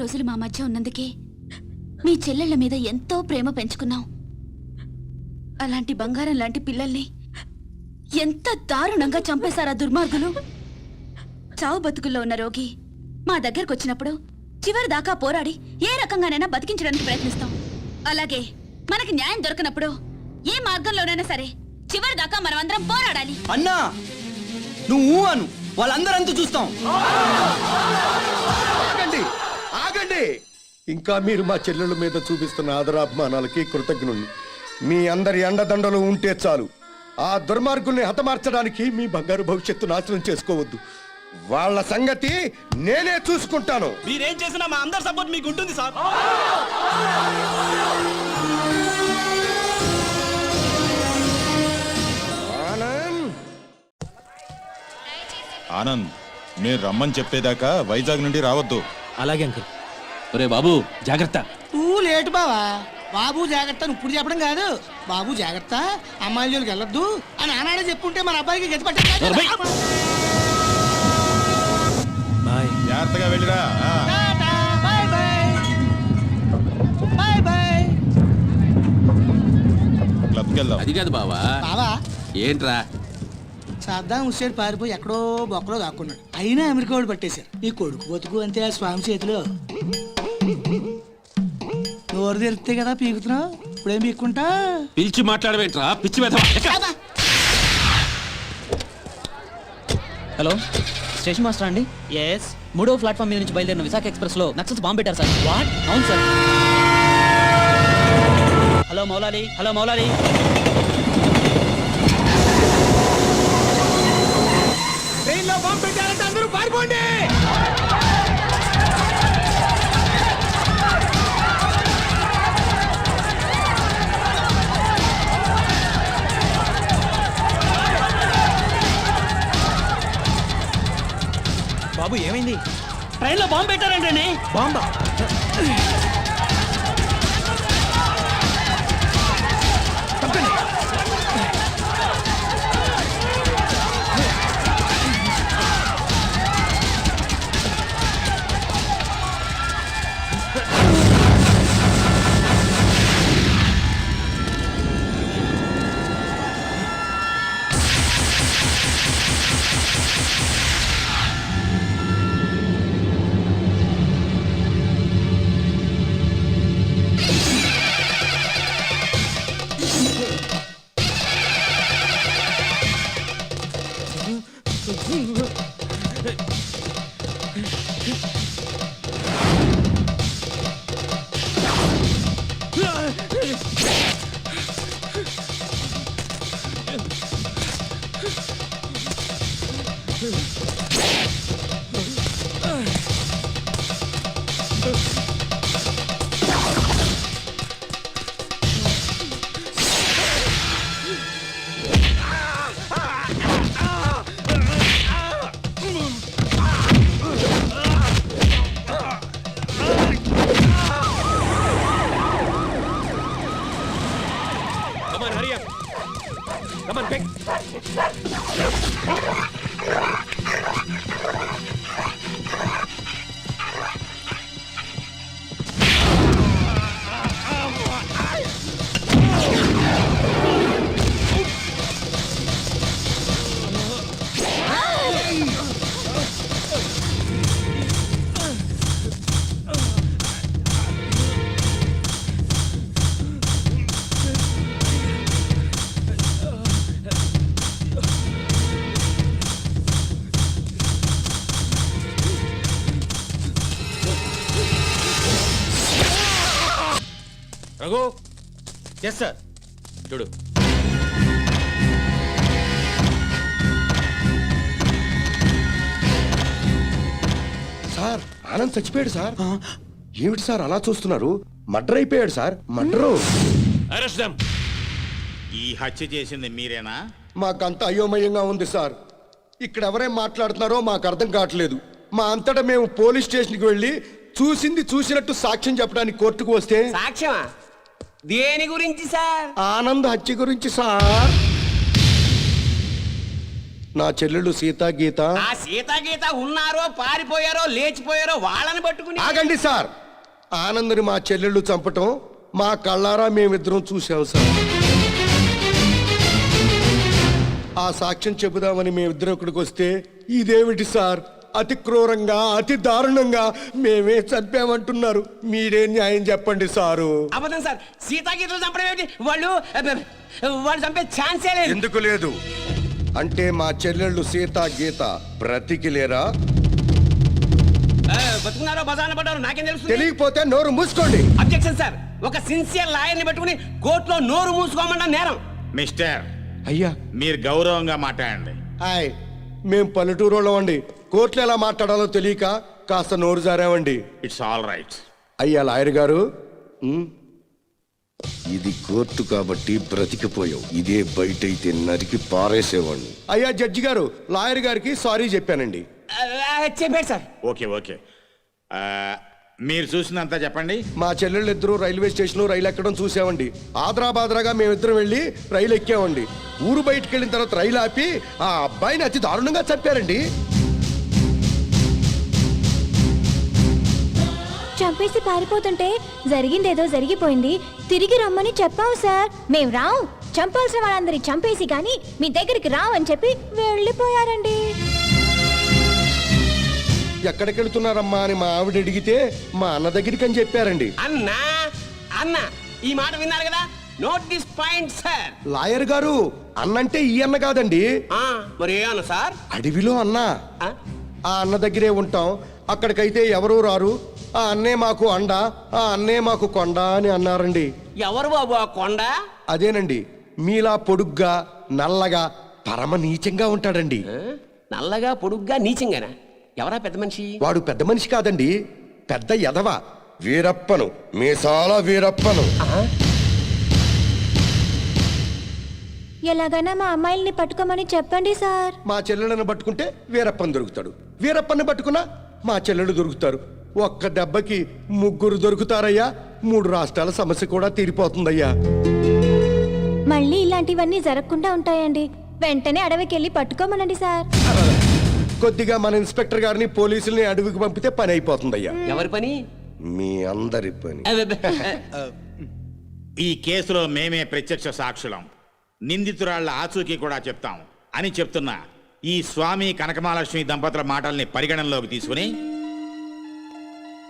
రోజులు మా మధ్య ఉన్నందుకే మీ చెల్లెళ్ళ మీద ఎంతో ప్రేమ పెంచుకున్నాం. అలాంటి బంగారం లాంటి పిల్లల్ని ఎంత దారుణంగా చంపేశారా దుర్మార్గులు. చావు బతుకుల్లో ఉన్న రోగి మా దగ్గరకు వచ్చినప్పుడు చివరి దాకా పోరాడి ఏ రకంగానైనా బతికించడానికి ప్రయత్నిస్తాం. అలాగే మనకి న్యాయం దొరకనప్పుడు ఏ మార్గంలోనైనా సరే చివరి దాకా మనం అందరం పోరాడాలి. అన్నా నువ్వు అను, వాళ్ళందరంతా చూస్తాం. ఆగండి ఆగండి. ఇంకా మీరు మా చెల్లెళ్ళ మీద చూపిస్తున్న ఆదరాభిమానాలకి కృతజ్ఞుణ్ణి. మీ అందరి అండదండలు ఉంటే చాలు. ఆ దుర్మార్గుల్ని హతమార్చడానికి మీ బంగారు భవిష్యత్తు నాశనం చేసుకోవద్దు. వాళ్ళ సంగతి నేనే చూసుకుంటాను. మీరేం చేసినా మా అందరి సపోర్ట్ మీకు ఉంటుంది సార్. ఆనంద్, మీరు రమ్మని చెప్పేదాకా వైజాగ్ నుండి రావద్దు. అలాగే అంకుల్. ఒరే బాబు జాగ్రత్త. నువ్వు లేటు బావా. బాబు జాగ్రత్త ఇప్పుడు చెప్పడం కాదు. బాబు జాగ్రత్త, అమ్మాయిల జోలికి వెళ్ళొద్దు అని ఆనాడే చెప్పుంటే మన అబ్బాయికి గతి పట్టే. బాయ్. జాగ్రత్తగా వెళ్ళిరా. క్లబ్కి వెళ్దాం. అది కాదు బావా. బావా ఏంట్రా? సద్దాం హుస్సేన్ పారిపోయి ఎక్కడో బొక్కలో దాక్కున్నాడు. అయినా అమెరికా వాడు పట్టేశారు. ఈ కొడుకు బతుకు అంతే ఆ స్వామి చేతిలో. నోరు తెరిస్తే కదా పీకుతున్నావు. ఇప్పుడేం పీక్కుంటా. పిలిచి మాట్లాడవేంట్రా పిచ్చి వెధవ. హలో, స్టేషన్ మాస్టర్ అండి? ఎస్. 3వ ప్లాట్ఫామ్ మీద నుంచి బయలుదేరిన విశాఖ ఎక్స్ప్రెస్ లో నక్సల్స్ బాంబు పెట్టారు సార్. వాట్? అవును sir. Hello Moulali, hello Moulali. ట్రైన్లో బాంబు పెట్టారంటే అందరూ పారిపోండి. బాబు ఏమైంది? ట్రైన్ లో బాంబు పెట్టారంటండి. బాంబా? రఘు. Yes sir. చూడు. సార్ ఆనంద్ చచ్చిపోయాడు సార్. ఏమిటి సార్ అలా చూస్తున్నారు? మర్డర్ అయిపోయాడు సార్. మర్డరు. Arrest them. ఈ హత్య చేసింది మీరేనా? మాకంత అయోమయంగా ఉంది సార్. ఇక్కడ ఎవరేం మాట్లాడుతున్నారో మాకు అర్థం కావట్లేదు. మా అంతటా మేము పోలీస్ స్టేషన్కి వెళ్ళి చూసింది చూసినట్టు సాక్ష్యం చెప్పడానికి కోర్టుకు వస్తే సాక్ష్యమా? దేని గురించి సార్? ఆనంద్ హత్య గురించి సార్. నా చెల్లెళ్ళు సీత గీత. ఆ సీతాగీత ఉన్నారో పారిపోయారో లేచిపోయారో వాళ్ళని పట్టుకుని ఆగండి సార్. ఆనంద్ని మా చెల్లెళ్ళు చంపటం మా కళ్ళారా మేమిద్దరం చూసాం సార్. ఆ సాక్ష్యం చెబుదామని మేమిద్దరం ఇక్కడికి వస్తే ఇదేమిటి సార్, అతి క్రూరంగా అతి దారుణంగా మేమే చంపామంటున్నారు. మీరే న్యాయం చెప్పండి సారు. అబద్ధం సార్, సీతాగీతలు చంపడం ఏమిటి? వాళ్ళు చంపే ఛాన్సే లేదు. ఎందుకు లేదు అంటే మా చెల్లెళ్ళు సీత గీత బ్రతికి లేరా? బతుకున్నారో బజార్న పడ్డారో నాకేం తెలుసు? తెలియకపోతే నోరు మూసుకోండి. అబ్జెక్షన్ సార్, ఒక సిన్సియర్ లాయర్ని పెట్టుకుని కోర్టులో నోరు మూసుకోమన్నా నేరం. మిస్టర్, అయ్యా మీరు గౌరవంగా మాట్లాడండి. హాయ్, మేం పల్లెటూరులో అండి. కోర్టులో ఎలా మాట్లాడాలో తెలియక కాస్త నోరు జారామండి. It's all right. అయ్యా లాయర్ గారు, ఇది కోర్టు కాబట్టి బ్రతికిపోయావు. ఇదే బయట అయితే నరికి పారేసేవాడిని. అయ్యా జడ్జి గారు, లాయర్ గారికి సారీ చెప్పానండి. చెప్పాడు సార్. ఓకే ఓకే, మీరు చూసినంత చెప్పండి. మా చెల్లెళ్ళు ఇద్దరు రైల్వే స్టేషన్ రైలు ఎక్కడం చూసామండి. ఆదరాబాదరాగా మేమిద్దరం వెళ్ళి రైలు ఎక్కామండి. ఊరు బయటకు వెళ్ళిన తర్వాత రైలు ఆపి ఆ అబ్బాయిని అతి దారుణంగా చంపారండి. చంపేసి పారిపోతుంటే జరిగిందేదో జరిగిపోయింది, తిరిగి రమ్మని చెప్పావు సార్. మేం రావు, చంపాల్సిన వాళ్ళందరి చంపేసి గాని మీ దగ్గరికి రావని చెప్పి వెళ్ళిపోయారండి. ఎక్కడికి వెళుతున్నారమ్మా అని మా ఆవిడ అడిగితే మా అన్న దగ్గరికి అని చెప్పారండి. అన్నా అన్న ఈ మాట విన్నారు కదా, note this point sir. Lawyer గారు, అన్నంటే ఈ అన్న కాదండి. మరి ఏ అన్న సార్? అడవిలో అన్న. ఆ అన్న దగ్గరే ఉంటాం, అక్కడికైతే ఎవరూ రారు. ఆ అన్నే మాకు అండ, ఆ అన్నే మాకు కొండ అని అన్నారండి. ఎవరు బాబు ఆ కొండ? అదేనండి, మీలా పొడుగ్గా నల్లగా పరమ నీచంగా ఉంటాడండి. నల్లగా పొడుగ్గా నీచంగానా? ఎవరా పెద్ద మనిషి? వాడు పెద్ద మనిషి కాదండి, పెద్ద ఎదవ. వీరప్పను, మీసాల వీరప్పను. ఎలాగైనా మా అమ్మాయిల్ని పట్టుకోమని చెప్పండి సార్. మా చెల్లెలను పట్టుకుంటే వీరప్పని దొరుకుతాడు, వీరప్పని పట్టుకున్నా మా చెల్లెలు దొరుకుతారు. ఒక్క దెబ్బకి ముగ్గురు దొరుకుతారయ్యా. 3 రాష్ట్రాల సమస్య కూడా తీరిపోతుందయ్యా. మళ్ళీ ఇలాంటివన్నీ జరగకుండా ఉంటాయండి. వెంటనే అడవికి వెళ్ళి పట్టుకోమనండి సార్. కొద్దిగా మన ఇన్స్పెక్టర్ గారిని పోలీసుల్ని అడవికి పంపితే పని అయిపోతుందయ్యా. ఎవరి పని? మీ అందరి పని. ఈ కేసులో మేమే ప్రత్యక్ష సాక్షులం, నిందితురాళ్ల ఆచూకీ కూడా చెప్తాం అని చెప్తున్న ఈ స్వామి కనకమహాలక్ష్మి దంపతుల మాటల్ని పరిగణనలోకి తీసుకుని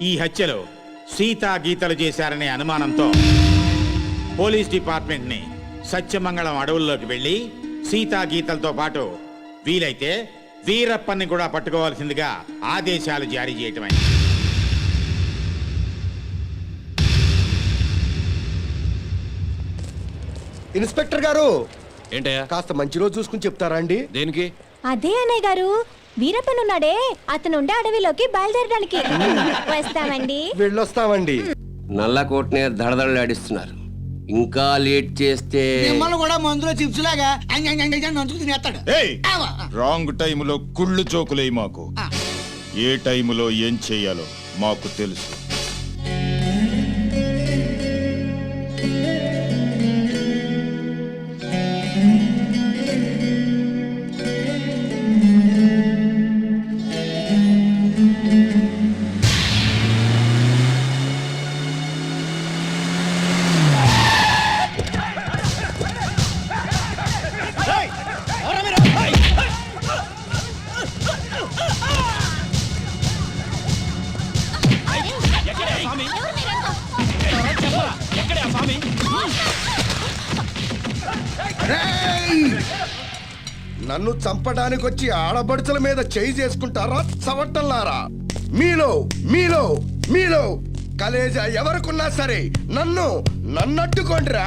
ఈ హత్యలో సీతా గీతలు చేశారనే అనుమానంతో పోలీస్ డిపార్ట్మెంట్ని సత్యమంగళం అడవుల్లోకి వెళ్ళి సీతా గీతలతో పాటు వీలైతే వీరప్పన్ని కూడా పట్టుకోవాల్సిందిగా ఆదేశాలు జారీ చేయటమైంది. ఇన్స్పెక్టర్ గారు, ఏంటయ్యా? కాస్త మంచి రోజు చూసుకుని చెప్తారా అండి? దేనికి? అదే అన్నయ్య గారు, వీరప్పనున్నాడే అతను ఉండే అడవిలోకి బయలుదేరడానికి. వస్తామండి. వెళ్ళొస్తామండి. నల్లకోటనే దడదడలాడిస్తున్నారు. ఇంకా లేట్ చేస్తే మిమ్మల్ని కూడా మందులో చిప్స్ లాగా నంచుకు తినేస్తాడు. రాంగ్ టైములో కుళ్ళు చోకులేయి మాకు. ఏ టైములో ఏం చెయ్యాలో మాకు తెలుసు. నన్ను చంపడానికి వచ్చి ఆడబడుచుల మీద చేయి చేసుకుంటారా చవట్టల్లారా? మీలో మీలో మీలో కలేజా ఎవరికున్నా సరే నన్నట్టుకోండిరా.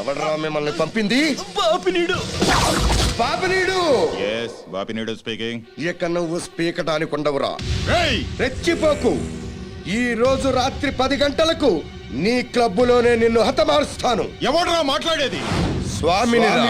ఎవడరా మిమ్మల్ని పంపింది? బాపినీడు. Bapineedu yes Bapineedu speaking. ఇక నువ్వు స్పీకటానికి ఉండవురా. రెచ్చిపోకు. ఈ రోజు రాత్రి 10 గంటలకు నీ క్లబ్బులోనే నిన్ను హతమారుస్తాను. ఎవడరా మాట్లాడేది? స్వామినిరా.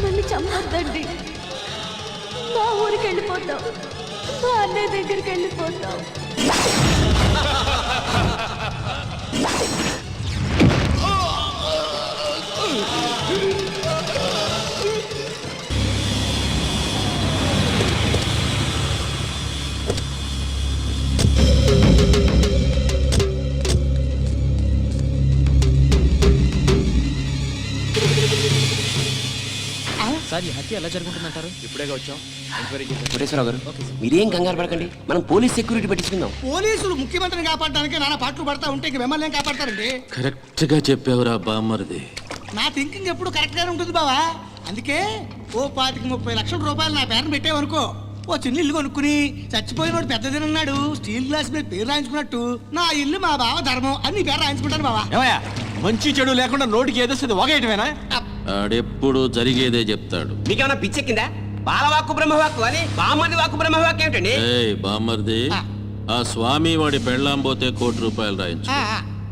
నన్ను చంపొద్దండి. మా ఊరికి వెళ్ళిపోతాం. మా అన్నయ్య దగ్గరికి వెళ్ళిపోతాం. సార్ ఈ హత్య ఎలా జరుగుతుందంటారు? ఇప్పుడేగా వచ్చాం. ఎంక్వైరీ చేశాం. కోటేశ్వరరావు గారు మీరేం కంగారు పడకండి, మనం పోలీస్ సెక్యూరిటీ పెట్టించుకుందాం. పోలీసులు ముఖ్యమంత్రిని కాపాడడానికి నానా పాటలు పడతా ఉంటే ఇంక మిమ్మల్ని ఏం కాపాడతారండి? కరెక్ట్ గా చెప్పావురా బామ్మర్ది. నా థింకింగ్ ఎప్పుడు కరెక్ట్ గానే ఉంటుంది బావా. అందుకే ఓ 25-30 లక్షల రూపాయలు నా పేరుని పెట్టేవనుకో, ఓ చిన్న ఇల్లు కొనుక్కుని చచ్చిపోయినోడు పెద్దదినన్నాడు స్టీల్ గ్లాస్ మీద పేరు రాయించుకున్నట్టు నా ఇల్లు మా బావ ధర్మం అని నీ పేరు రాయించుకుంటాను బావా. ఏమయ్యా, మంచి చెడు లేకుండా నోటికి ఏదొస్తుంది వాగేయటమేనా? ఆడెప్పుడు జరిగేదే చెప్తాడు. మీకేమన్నా పిచ్చెక్కిందా? బాలవాక్కు బ్రహ్మవాక్కు అని బామ్మది వాక్కు బ్రహ్మవాక్కు ఏమిటండి? ఏయ్ బామ్మర్ది, ఆ స్వామి వాడి పెళ్ళాం పోతే ₹1,00,00,000 రాయించు,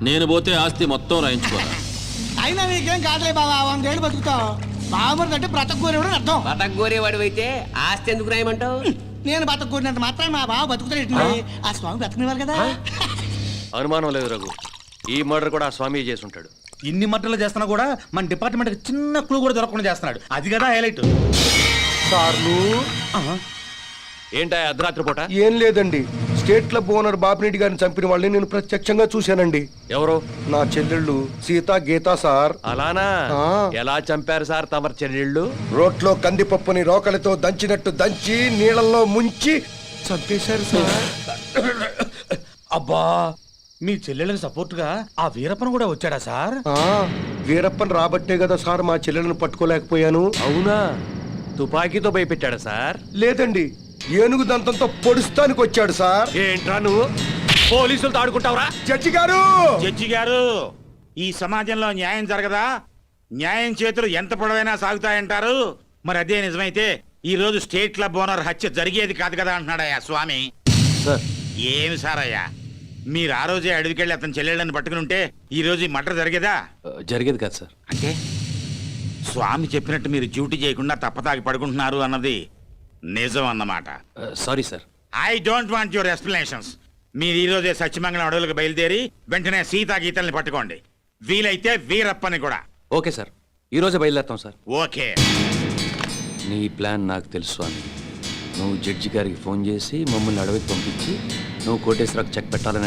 నేను పోతే ఆస్తి మొత్తం రాయించుకోరా. అయినా నీకేం కాదులే బావా, 100 ఏళ్ళు బతుకుతావు. బావమరిది అంటే బ్రతకూరేవాడు అర్థం. బతకగోరేవాడు అయితే ఆస్తి ఎందుకు రాయమంటావు? నేను బతకూరినంత మాత్రం మా బావ బతుకుతాడు. ఆ స్వామి బతకనివారు కదా. అనుమానం లేదు రఘు, ఈ మర్డర్ కూడా ఆ స్వామి చేసి ఉంటాడు. ఇన్ని మట్టలు చేస్తున్నా కూడా మన డిపార్ట్మెంట్ చిన్న క్లూ కూడా దొరకకుండా చేస్తున్నాడు. అది కదా హైలైట్. సార్లు ఏంటా అర్ధరాత్రి పూట? ఏం లేదండి, స్టేట్ క్లబ్ ఓనర్ బాపిరెడ్డి గారిని చంపిన వాళ్ళని నేను ప్రత్యక్షంగా చూశానండి. ఎవరు? నా చెల్లెళ్ళు సీత గీత సార్. అలానా? ఆ. ఎలా చంపారు సార్ తమరి చెల్లెళ్ళు? రోట్లో కందిపప్పుని రోకలతో దంచినట్టు దంచి నీళ్ళల్లో ముంచి చంపేశారు సార్. అబ్బా, మీ చెల్లెళ్ళకి సపోర్ట్ గా ఆ వీరప్పన్ కూడా వచ్చాడా సార్? వీరప్పన్ రాబట్టే కదా సార్ మా చెల్లెలను పట్టుకోలేకపోయాను. అవునా? తుపాకీతో భయపెట్టాడా సార్? లేదండి, ఏనుగు దంతంతో పొడుస్తానికి వచ్చాడు సార్. ఏంట్రా నువ్వు పోలీసులతో ఆడుకుంటావురా? జడ్జి గారు, జడ్జి గారు, ఈ సమాజంలో న్యాయం జరగదా? న్యాయం చేతులు ఎంత పొడవైనా సాగుతాయంటారు. మరి అదే నిజమైతే ఈ రోజు స్టేట్ క్లబ్ ఓనర్ హత్య జరిగేది కాదు కదా అంటున్నాడయ్యా స్వామి. సార్, ఏమి సార్ అయ్యా, మీరు ఆ రోజే అడవికెళ్ళి అతని చెల్లెళ్ళని పట్టుకుని ఉంటే ఈ రోజు ఈ మర్డర్ జరిగేదా? జరిగేది కాదు సార్. అంటే స్వామి చెప్పినట్టు మీరు డ్యూటీ చేయకుండా తప్పతాగి పడుకుంటున్నారు అన్నది నిజం అన్నమాట. Sorry sir. I don't want your explanations. మీరు ఈ రోజే సత్యమంగళం అడవులకు బయలుదేరి వెంటనే సీతా గీతల్ని పట్టుకోండి. వీలైతే వీరప్పని కూడా. ఓకే సార్, ఈ రోజే బయలుదేరుతాం సార్. ఓకే. నీ ప్లాన్ నాకు తెలుసు స్వామి. నువ్వు జడ్జి గారికి ఫోన్ చేసి మమ్మల్ని అడవికి పంపించి నువ్వు కోటేశ్వరకు చెక్ పెట్టాలని